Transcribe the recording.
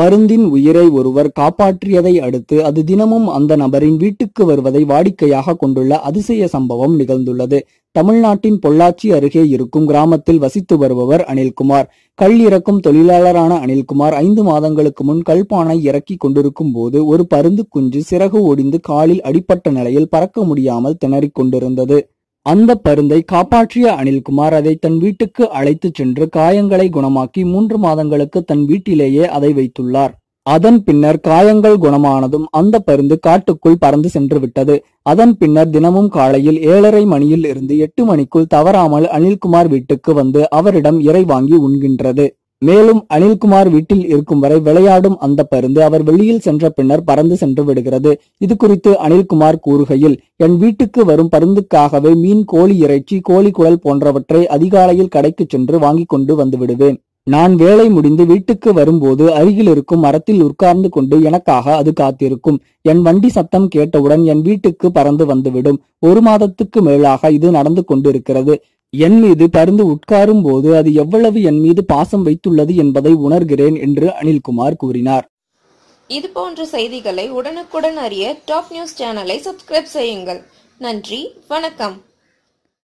பருந்தின் உயிரை ஒருவர் காப்பாற்றியதை அடுத்து அது தினமும் அந்த நபரின் வீட்டுக்கு வருவதை வாடிக்கையாக கொண்டுள்ள அதிசய சம்பவம் நிகழ்ந்துள்ளது. தமிழ்நாட்டின் பொள்ளாச்சி அருகே இருக்கும் கிராமத்தில் வசித்து வருபவர் அனில்குமார். கல் இறக்கும் தொழிலாளரான அனில்குமார் 5 மாதங்களுக்கு முன் கல்பானை இறக்கி கொண்டிருக்கும் போது ஒரு பருந்து குஞ்சு சிறகு ஒடிந்து காலில் அடிபட்ட நிலையில் பறக்க முடியாமல் திணறிக் கொண்டிருந்தது. அந்த பருந்தை காப்பாற்றிய அனில்குமார் அதை தன் வீட்டுக்கு அழைத்து சென்று காயங்களை குணமாக்கி 3 மாதங்களுக்கு தன் வீட்டிலேயே அதை வைத்துள்ளார். அதன் பின்னர் காயங்கள் குணமானதும் அந்த பருந்து காட்டுக்குள் பறந்து சென்று விட்டது. அதன் பின்னர் தினமும் காலையில் 7:30 மணியில் இருந்து 8 மணிக்குள் தவறாமல் அனில்குமார் வீட்டுக்கு வந்து அவரிடம் இறை வாங்கி உண்கின்றது. மேலும் அனில்குமார் வீட்டில் இருக்கும் வரை விளையாடும் அந்த பருந்து அவர் வெளியில் சென்ற பின்னர் பறந்து சென்று விடுகிறது. இது குறித்து அனில்குமார் கூறுகையில், என் வீட்டுக்கு வரும் பருந்துக்காகவே மீன், கோழி இறைச்சி, கோழி குடல் போன்றவற்றை அதிகாலையில் கடைக்கு சென்று வாங்கி கொண்டு வந்து விடுவேன். நான் வேலை முடிந்து வீட்டுக்கு வரும்போது அருகில் இருக்கும் மரத்தில் உட்கார்ந்து கொண்டு எனக்காக அது காத்திருக்கும். என் வண்டி சத்தம் கேட்டவுடன் என் வீட்டுக்கு பறந்து வந்துவிடும். 1 மாதத்துக்கு மேலாக இது நடந்து கொண்டிருக்கிறது. என் மீது பருந்து உட்காரும் போது அது எவ்வளவு என் மீது பாசம் வைத்துள்ளது என்பதை உணர்கிறேன் என்று அனில்குமார் கூறினார். இது போன்ற செய்திகளை உடனுக்குடன் அறிய டாப் நியூஸ் சேனலை சப்ஸ்கிரைப் செய்யுங்கள். நன்றி, வணக்கம்.